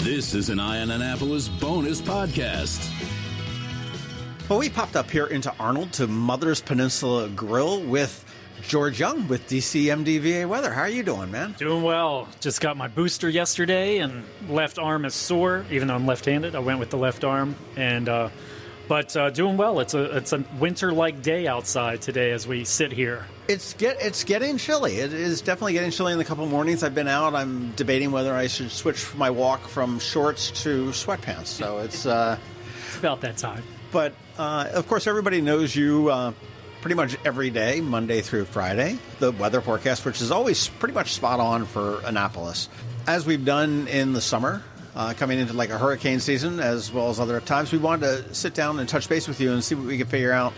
This is an Eye on Annapolis bonus podcast. Well, we popped up here into Arundel to Mother's Peninsula Grille with George Young with DCMDVA Weather. How are you doing, man? Doing well. Just got my booster yesterday, and left arm is sore. Even though I'm left-handed, I went with the left arm, but doing well. It's a winter-like day outside today as we sit here. It's getting chilly. It is definitely getting chilly in the couple mornings I've been out. I'm debating whether I should switch my walk from shorts to sweatpants. So it's about that time. But of course, everybody knows you pretty much every day, Monday through Friday. The weather forecast, which is always pretty much spot on for Annapolis, as we've done in the summer. Coming into like a hurricane season as well as other times, we wanted to sit down and touch base with you and see what we could figure out.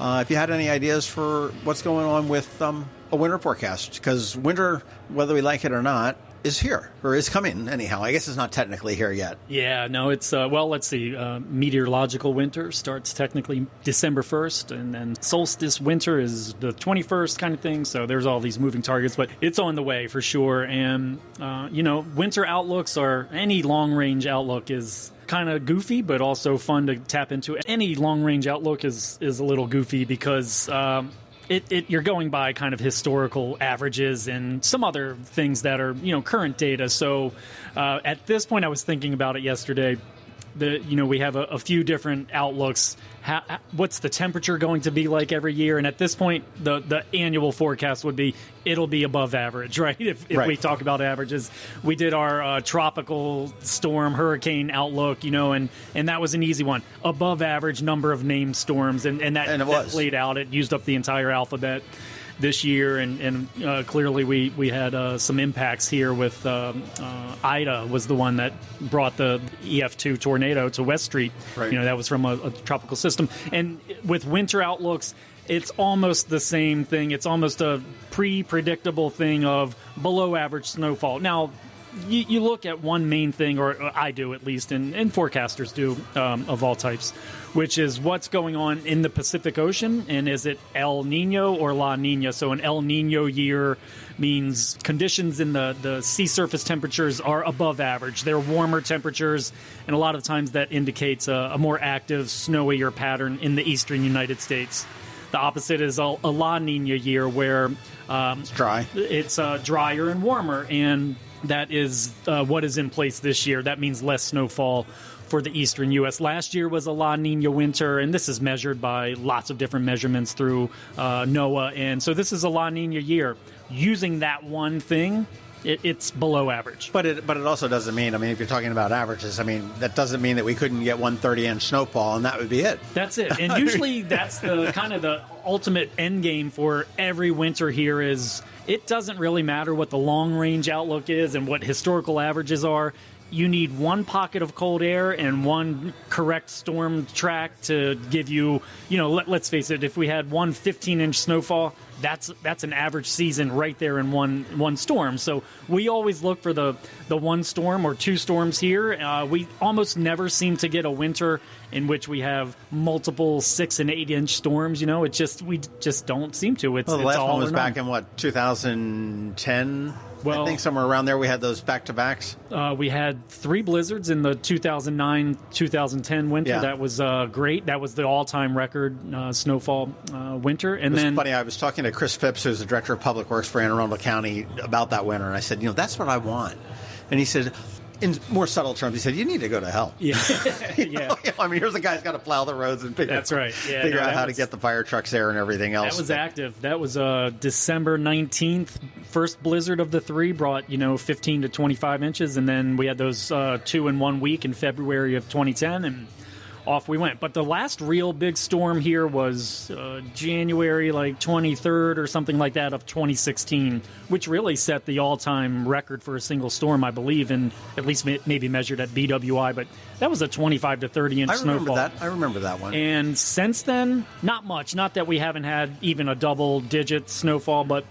If you had any ideas for what's going on with a winter forecast, because winter, whether we like it or not, is here, or is coming anyhow. I guess it's not technically here yet. Yeah, no, it's, well, let's see. Meteorological winter starts technically December 1st, and then solstice winter is the 21st kind of thing. So there's all these moving targets, but it's on the way for sure. And, winter outlooks or any long-range outlook is kind of goofy, but also fun to tap into. Any long-range outlook is a little goofy because you're going by kind of historical averages and some other things that are, current data. So at this point, I was thinking about it yesterday. We have a few different outlooks. What's the temperature going to be like every year? And at this point, the annual forecast would be it'll be above average, right? If right. We talk about averages, we did our tropical storm hurricane outlook, and that was an easy one. Above average number of named storms, and that played out. It used up the entire alphabet this year, and clearly we had some impacts here with Ida was the one that brought the EF2 tornado to West Street. Right. That was from a tropical system. And with winter outlooks, it's almost the same thing. It's almost a pre-predictable thing of below average snowfall. Now, you look at one main thing, or I do at least, and forecasters do of all types, which is what's going on in the Pacific Ocean, and is it El Nino or La Nina? So an El Nino year means conditions in the sea surface temperatures are above average. They're warmer temperatures, and a lot of times that indicates a more active, snowier pattern in the eastern United States. The opposite is a La Nina year where it's dry. It's drier and warmer, and that is what is in place this year. That means less snowfall for the eastern U.S. Last year was a La Nina winter, and this is measured by lots of different measurements through NOAA. And so this is a La Nina year. Using that one thing, it's below average. But it also doesn't mean, if you're talking about averages, that doesn't mean that we couldn't get 130-inch snowfall, and that would be it. That's it. And usually that's the kind of the ultimate end game for every winter here is it doesn't really matter what the long-range outlook is and what historical averages are. You need one pocket of cold air and one correct storm track to give you, let's face it, if we had one 15-inch snowfall, that's an average season right there in one storm. So we always look for the one storm or two storms here. We almost never seem to get a winter in which we have multiple 6 and 8 inch storms. We just don't seem to. The last one was back in 2010. Well, I think somewhere around there we had those back-to-backs. We had 3 blizzards in the 2009-2010 winter. Yeah. That was great. That was the all-time record snowfall winter. And then funny, I was talking to Chris Phipps, who's the director of public works for Anne Arundel County, about that winter, and I said, that's what I want. And he said, in more subtle terms, he said, you need to go to hell. Yeah. Yeah. Here's a guy's got to plow the roads and figure out how to get the fire trucks there and everything else. That was active. That was December 19th. First blizzard of the 3 brought, 15 to 25 inches. And then we had those 2 in 1 week in February of 2010. And off we went. But the last real big storm here was January 23rd or something like that of 2016, which really set the all-time record for a single storm, I believe, and at least maybe measured at BWI. But that was a 25 to 30-inch snowfall. I remember that one. And since then, not much. Not that we haven't had even a double-digit snowfall, but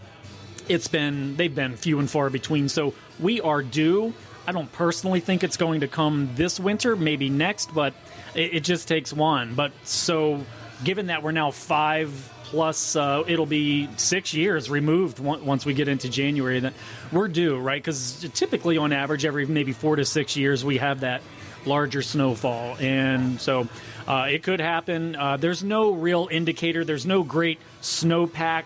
they've been few and far between. So we are due. I don't personally think it's going to come this winter, maybe next, but it just takes one. But so given that we're now 5 plus it'll be 6 years removed once we get into January that we're due, right? Because typically on average every maybe 4 to 6 years we have that larger snowfall, and so it could happen. There's no real indicator. There's no great snowpack.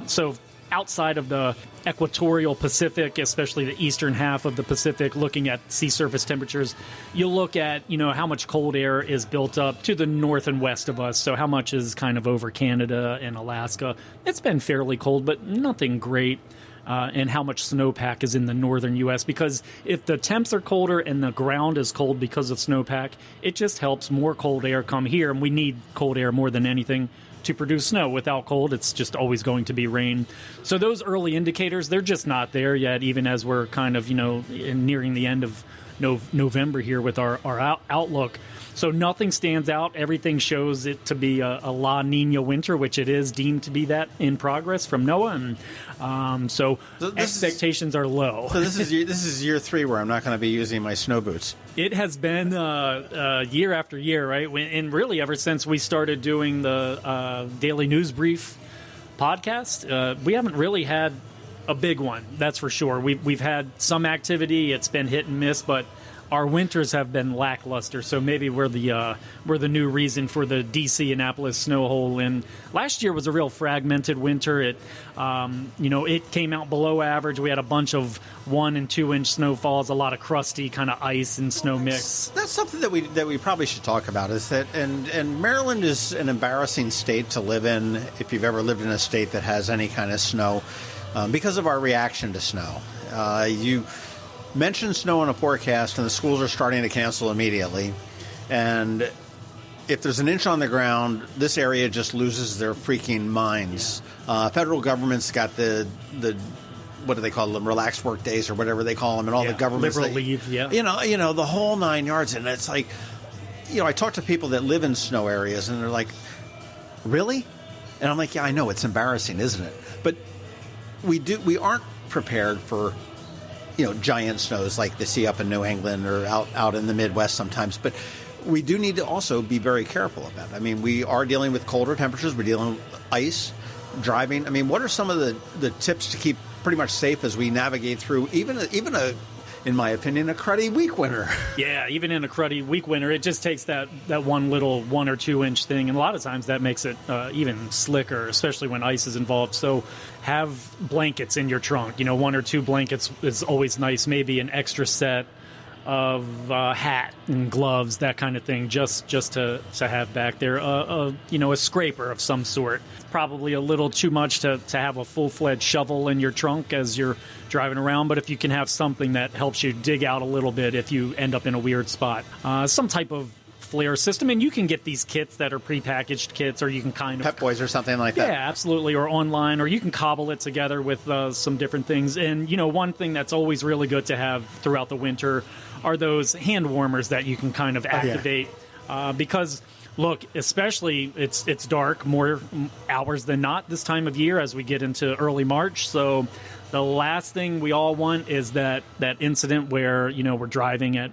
So outside of the equatorial Pacific, especially the eastern half of the Pacific, looking at sea surface temperatures, you'll look at, how much cold air is built up to the north and west of us. So how much is kind of over Canada and Alaska. It's been fairly cold, but nothing great. And how much snowpack is in the northern U.S. Because if the temps are colder and the ground is cold because of snowpack, it just helps more cold air come here. And we need cold air more than anything to produce snow. Without cold, it's just always going to be rain. So those early indicators, they're just not there yet, even as we're kind of, nearing the end of November here with our outlook. So nothing stands out. Everything shows it to be a La Nina winter, which it is deemed to be that in progress from NOAA. And so expectations are low. So this is year 3 where I'm not going to be using my snow boots. It has been year after year, right? And really ever since we started doing the Daily News Brief podcast, we haven't really had a big one, that's for sure. We've had some activity. It's been hit and miss, but our winters have been lackluster, so maybe we're the new reason for the DC Annapolis snow hole. And last year was a real fragmented winter. It it came out below average. We had a bunch of 1 and 2 inch snowfalls, a lot of crusty kind of ice and snow mix. That's something that we probably should talk about. Is that and Maryland is an embarrassing state to live in if you've ever lived in a state that has any kind of snow, because of our reaction to snow. You mention snow in a forecast, and the schools are starting to cancel immediately. And if there's an inch on the ground, this area just loses their freaking minds. Federal government's got the what do they call them, relaxed work days or whatever they call them, and all the governments liberal leave, the whole 9 yards. And it's like, I talk to people that live in snow areas, and they're like, really? And I'm like, yeah, I know, it's embarrassing, isn't it? But we aren't prepared for giant snows like they see up in New England or out in the Midwest sometimes. But we do need to also be very careful about it. I mean, we are dealing with colder temperatures. We're dealing with ice, driving. I mean, what are some of the tips to keep pretty much safe as we navigate through even in my opinion, a cruddy weak winter? Yeah, even in a cruddy weak winter, it just takes that one little 1 or 2 inch thing, and a lot of times that makes it even slicker, especially when ice is involved. So have blankets in your trunk. 1 or 2 blankets is always nice. Maybe an extra set of hat and gloves, that kind of thing, just to have back there. A scraper of some sort. Probably a little too much to have a full-fledged shovel in your trunk as you're driving around, but if you can have something that helps you dig out a little bit if you end up in a weird spot. Some type of flare system, and you can get these kits that are prepackaged kits, or you can kind of... Pep Boys or something like that. Yeah, absolutely, or online, or you can cobble it together with some different things. And, one thing that's always really good to have throughout the winter are those hand warmers that you can kind of activate, because... Look, especially it's dark more hours than not this time of year as we get into early March. So the last thing we all want is that incident where, we're driving at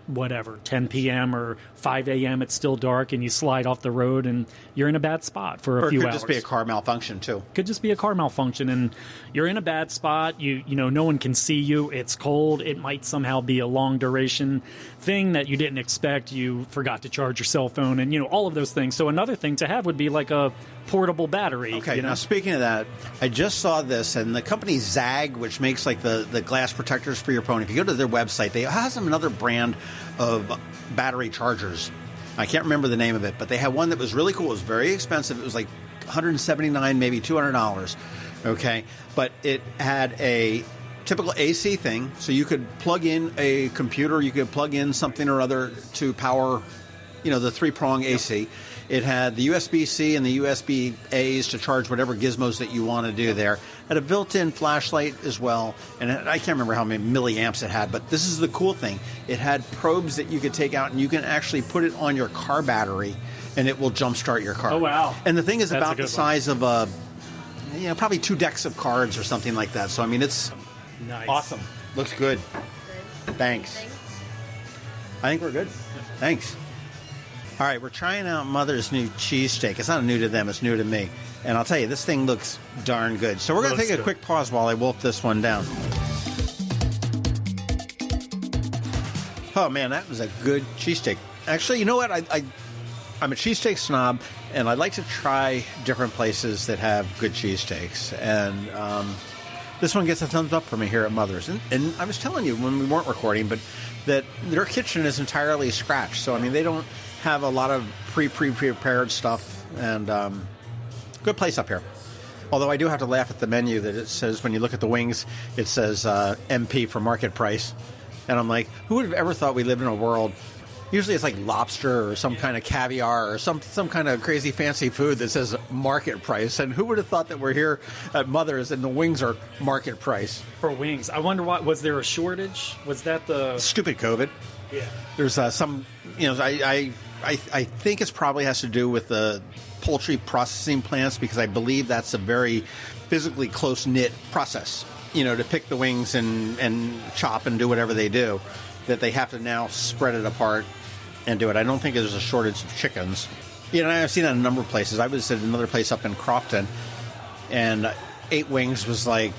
10 p.m. or 5 a.m. It's still dark and you slide off the road and you're in a bad spot for a few hours. Or it could just be a car malfunction, too. Could just be a car malfunction, and you're in a bad spot. No one can see you. It's cold. It might somehow be a long duration thing that you didn't expect. You forgot to charge your cell phone, and all of those things. So another thing to have would be like a portable battery. Okay, now speaking of that, I just saw this, and the company Zag, which makes like the glass protectors for your phone, if you go to their website, they have another brand of battery chargers. I can't remember the name of it, but they had one that was really cool. It was very expensive. It was like $179, maybe $200. Okay, but it had a typical AC thing, so you could plug in a computer, you could plug in something or other to power, the 3-prong AC. It had the USB-C and the USB-A's to charge whatever gizmos that you want to do there. It had a built-in flashlight as well, and I can't remember how many milliamps it had, but this is the cool thing. It had probes that you could take out, and you can actually put it on your car battery, and it will jumpstart your car. Oh, wow. And the thing is That's about the size of probably 2 decks of cards or something like that. So, I mean, it's nice. Awesome. Looks good. Thanks. I think we're good. Thanks. All right, we're trying out Mother's new cheesesteak. It's not new to them, it's new to me. And I'll tell you, this thing looks darn good. So we're going to take a quick pause while I wolf this one down. Oh, man, that was a good cheesesteak. Actually, you know what? I'm a cheesesteak snob, and I like to try different places that have good cheesesteaks. And this one gets a thumbs up for me here at Mother's. And I was telling you when we weren't recording, but that their kitchen is entirely scratch. So, I mean, they don't have a lot of pre-prepared stuff. And good place up here. Although I do have to laugh at the menu that it says, when you look at the wings, it says MP for market price. And I'm like, who would have ever thought we lived in a world? Usually it's like lobster or some kind of caviar or some kind of crazy fancy food that says market price. And who would have thought that we're here at Mother's and the wings are market price? For wings. I wonder why. Was there a shortage? Was that the... Stupid COVID. Yeah. There's some, I think it probably has to do with the poultry processing plants, because I believe that's a very physically close-knit process. To pick the wings and chop and do whatever they do, that they have to now spread it apart and do it. I don't think there's a shortage of chickens. I've seen that in a number of places. I was at another place up in Crofton, and 8 wings was like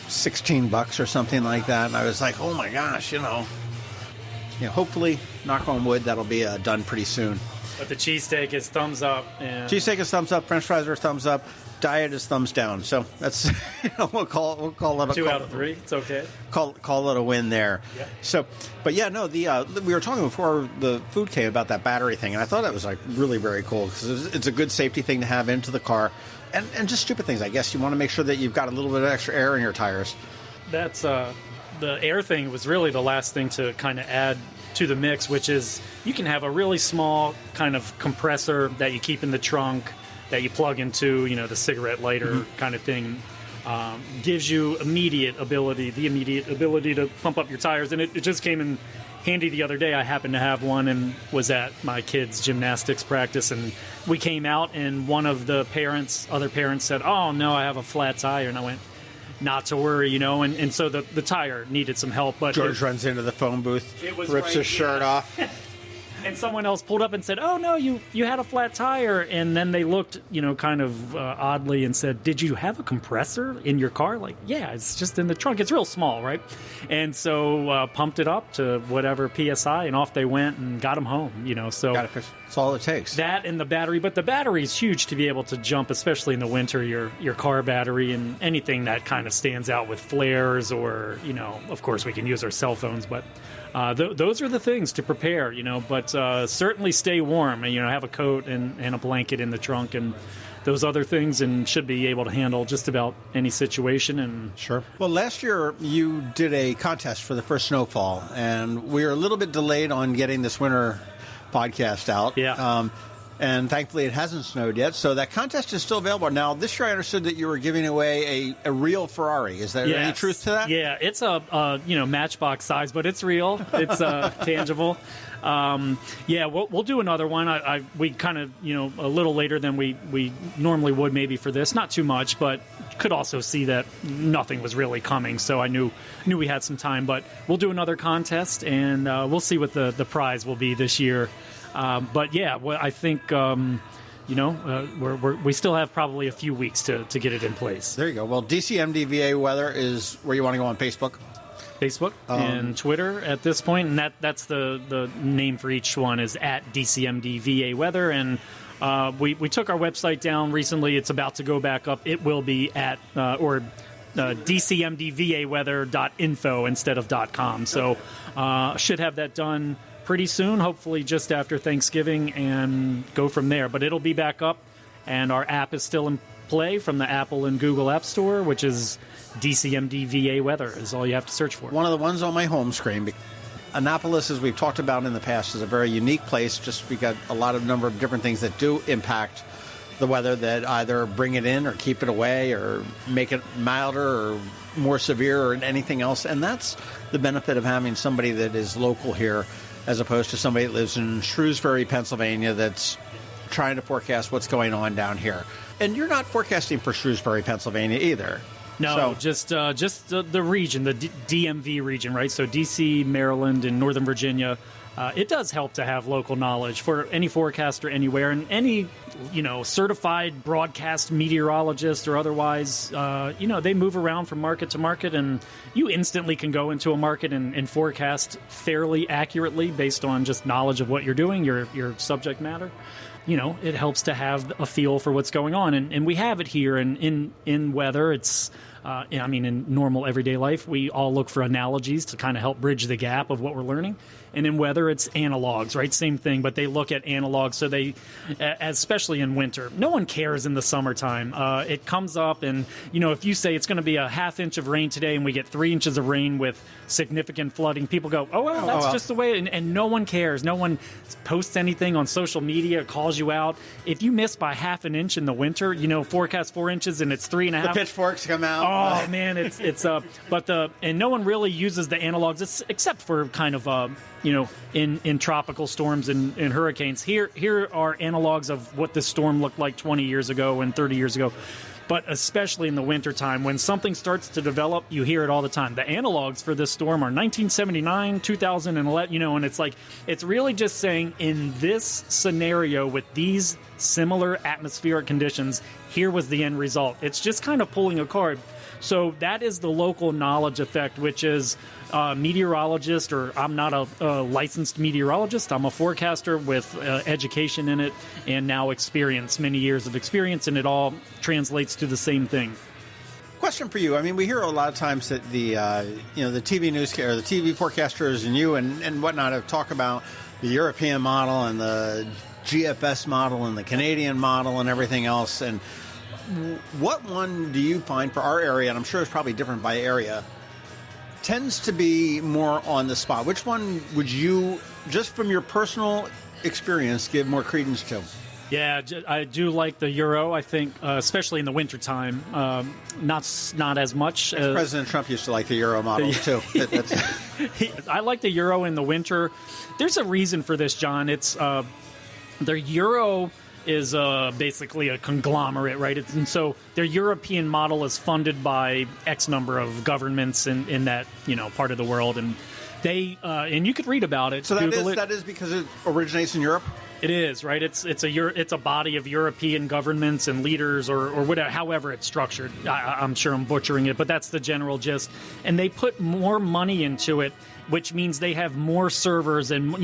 $16 or something like that. And I was like, oh my gosh, hopefully, knock on wood, that'll be done pretty soon. But the cheesesteak is thumbs up. And... Cheesesteak is thumbs up. French fries are thumbs up. Diet is thumbs down. So that's we'll call it a 2 out of 3. It's okay. Call it a win there. Yeah. So, but yeah, no. We were talking before the food came about that battery thing, and I thought that was like really very cool, because it's a good safety thing to have into the car, and just stupid things. I guess you want to make sure that you've got a little bit of extra air in your tires. That's the air thing was really the last thing to kind of add to the mix, which is you can have a really small kind of compressor that you keep in the trunk, that you plug into, the cigarette lighter kind of thing, gives you the immediate ability to pump up your tires. And it just came in handy the other day. I happened to have one and was at my kids' gymnastics practice, and we came out, and one of the other parents said, "Oh no, I have a flat tire." And I went, "Not to worry, and so the tire needed some help." But George runs into the phone booth, rips his shirt off. And someone else pulled up and said, "Oh no, you had a flat tire." And then they looked, kind of oddly and said, "Did you have a compressor in your car?" Like, yeah, it's just in the trunk. It's real small, right? And so pumped it up to whatever PSI, and off they went and got them home. So that's all it takes. That and the battery, but the battery is huge to be able to jump, especially in the winter. Your car battery and anything that kind of stands out with flares, or of course we can use our cell phones, but. Those are the things to prepare, but certainly stay warm and, have a coat and a blanket in the trunk and those other things, and should be able to handle just about any situation. And sure. Well, last year you did a contest for the first snowfall, and we were a little bit delayed on getting this winter podcast out. Yeah. And thankfully it hasn't snowed yet, so that contest is still available. Now, this year I understood that you were giving away a real Ferrari. Is there any truth to that? Yeah, it's a Matchbox size, but it's real. It's tangible. We'll do another one. We kind of a little later than we normally would maybe for this. Not too much, but could also see that nothing was really coming, so I knew we had some time. But we'll do another contest, and we'll see what the prize will be this year. But yeah, well, I think we still have probably a few weeks to get it in place. There you go. Well, DCMDVA Weather is where you want to go on Facebook and Twitter at this point, and that's the name for each one is at DCMDVA Weather. And we took our website down recently. It's about to go back up. It will be at DCMDVAweather.info instead of .com. So should have that done pretty soon, hopefully just after Thanksgiving, and go from there. But it'll be back up, and our app is still in play from the Apple and Google App Store, which is DCMDVA Weather is all you have to search for. One of the ones on my home screen. Annapolis, as we've talked about in the past, is a very unique place. Just we got a number of different things that do impact the weather, that either bring it in or keep it away or make it milder or more severe or anything else. And that's the benefit of having somebody that is local here, as opposed to somebody that lives in Shrewsbury, Pennsylvania, that's trying to forecast what's going on down here. And you're not forecasting for Shrewsbury, Pennsylvania either. No, just the region, the DMV region, right? So D.C., Maryland, and Northern Virginia it does help to have local knowledge for any forecaster anywhere, and any, certified broadcast meteorologist or otherwise, they move around from market to market, and you instantly can go into a market and forecast fairly accurately based on just knowledge of what you're doing, your subject matter. It helps to have a feel for what's going on, and we have it here in weather. It's in normal everyday life, we all look for analogies to kind of help bridge the gap of what we're learning. And in weather, it's analogs, right? Same thing, but they look at analogs. So they, especially in winter, no one cares in the summertime. It comes up, and, if you say it's going to be a half inch of rain today and we get 3 inches of rain with significant flooding, people go, oh, well, that's just the way. And no one cares. No one posts anything on social media, calls you out. If you miss by half an inch in the winter, forecast 4 inches and it's 3.5. The pitchforks come out. Oh, man, and no one really uses the analogs except for kind of, in tropical storms and hurricanes. Here are analogs of what this storm looked like 20 years ago and 30 years ago. But especially in the wintertime, when something starts to develop, you hear it all the time. The analogs for this storm are 1979, 2011, and it's really just saying in this scenario with these similar atmospheric conditions, here was the end result. It's just kind of pulling a card. So that is the local knowledge effect, which is meteorologist, or I'm not a licensed meteorologist. I'm a forecaster with education in it and now experience, many years of experience, and it all translates to the same thing. Question for you. I mean, we hear a lot of times that the TV news or the TV forecasters and you and whatnot have talked about the European model and the GFS model and the Canadian model and everything else. And what one do you find for our area, and I'm sure it's probably different by area, tends to be more on the spot? Which one would you, just from your personal experience, give more credence to? Yeah, I do like the Euro, I think, especially in the wintertime. Not as much. President Trump used to like the Euro model, too. I like the Euro in the winter. There's a reason for this, John. It's the Euro is basically a conglomerate, right? And so their European model is funded by X number of governments in that part of the world, and they and you could read about it. So that is because it originates in Europe. It is, right? It's a body of European governments and leaders, or whatever, however it's structured. I'm sure I'm butchering it, but that's the general gist. And they put more money into it, which means they have more servers, and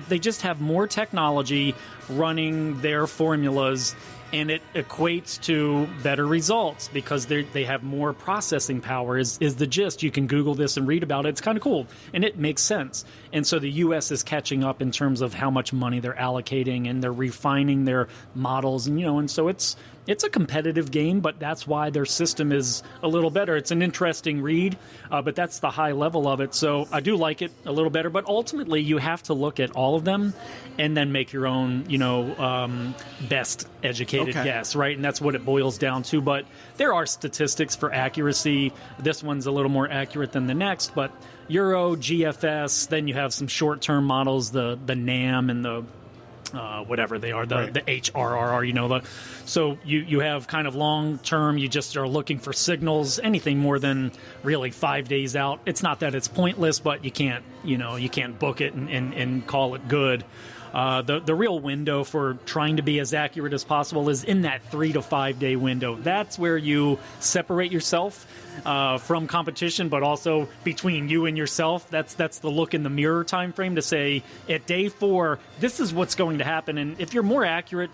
they just have more technology running their formulas, and it equates to better results because they have more processing power is the gist. You can Google this and read about it. It's kind of cool, and it makes sense. And so the U.S. is catching up in terms of how much money they're allocating, and they're refining their models, and so it's a competitive game, but that's why their system is a little better. It's an interesting read, but that's the high level of it. So I do like it a little better, but ultimately you have to look at all of them and then make your own, best educated guess, right? And that's what it boils down to. But there are statistics for accuracy. This one's a little more accurate than the next, but Euro, GFS, then you have some short-term models, the NAM and the whatever they are, the HRRR, so you have kind of long term, you just are looking for signals, anything more than really 5 days out. It's not that it's pointless, but you can't book it and call it good. The real window for trying to be as accurate as possible is in that 3 to 5 day window. That's where you separate yourself from competition, but also between you and yourself. That's the look in the mirror time frame to say at day 4, this is what's going to happen. And if you're more accurate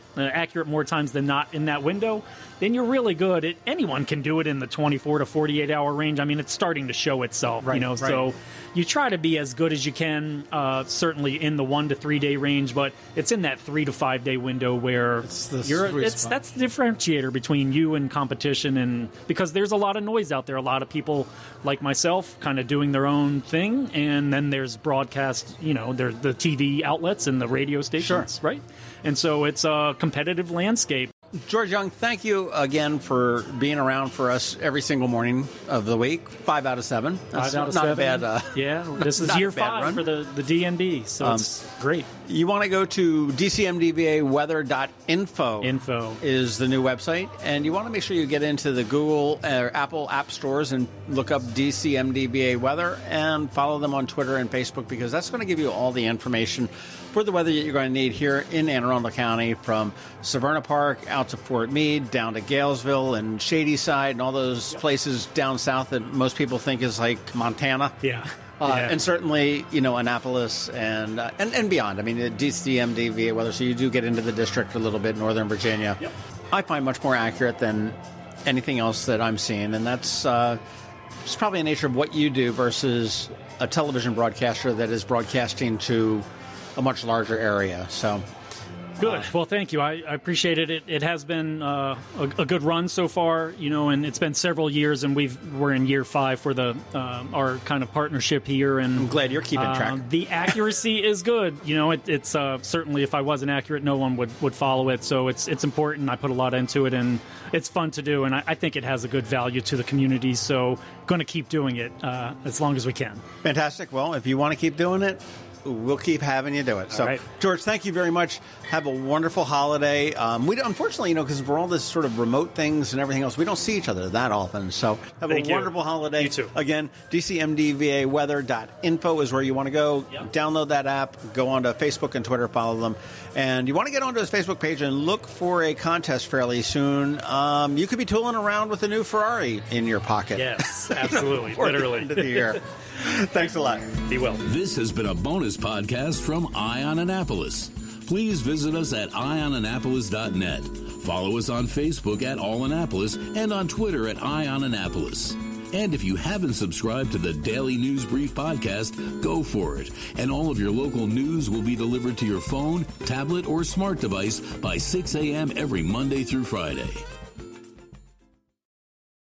more times than not in that window, then you're really good. Anyone can do it in the 24 to 48 hour range. I mean, it's starting to show itself, right. So you try to be as good as you can, certainly in the 1 to 3 day range, but it's in that 3 to 5 day window where that's the differentiator between you and competition. And because there's a lot of noise out there, a lot of people like myself kind of doing their own thing, and then there's broadcast, there's the TV outlets and the radio stations, sure. right? And so it's a competitive landscape. George Young, thank you again for being around for us every single morning of the week. 5 out of 7. That's 5 out of not 7. bad. Yeah, this is year 5 for the DMB, so it's great. You want to go to DCMDVA Info is the new website, and you want to make sure you get into the Google or Apple app stores and look up DCMDVA Weather and follow them on Twitter and Facebook, because that's going to give you all the information for the weather that you're going to need here in Anne Arundel County, from Severna Park out to Fort Meade, down to Galesville and Shadyside and all those places down south that most people think is like Montana. Yeah. And certainly, Annapolis and beyond. I mean, the DCMDVA Weather, so you do get into the district a little bit, Northern Virginia. Yep. I find much more accurate than anything else that I'm seeing, and that's just probably the nature of what you do versus a television broadcaster that is broadcasting to a much larger area. So good. Well, thank you. I appreciate it. It has been a good run so far, and it's been several years, and we're in year 5 for the our kind of partnership here. And I'm glad you're keeping track. The accuracy is good. It's certainly, if I wasn't accurate, no one would follow it. So it's important. I put a lot into it, and it's fun to do, and I think it has a good value to the community. So going to keep doing it as long as we can. Fantastic. Well, if you want to keep doing it, we'll keep having you do it. So, right. George, thank you very much. Have a wonderful holiday. We unfortunately, because we're all this sort of remote things and everything else, we don't see each other that often. So have a wonderful holiday. You too. Again, DCMDVAweather.info is where you want to go. Yep. Download that app. Go onto Facebook and Twitter. Follow them. And you want to get onto his Facebook page and look for a contest fairly soon. You could be tooling around with a new Ferrari in your pocket. Yes, absolutely. Literally. End of the year. Thanks a lot. Be well. This has been a bonus podcast from Ion Annapolis. Please visit us at ionannapolis.net. Follow us on Facebook at All Annapolis and on Twitter at Ion Annapolis. And if you haven't subscribed to the Daily News Brief podcast, go for it. And all of your local news will be delivered to your phone, tablet, or smart device by 6 a.m. every Monday through Friday.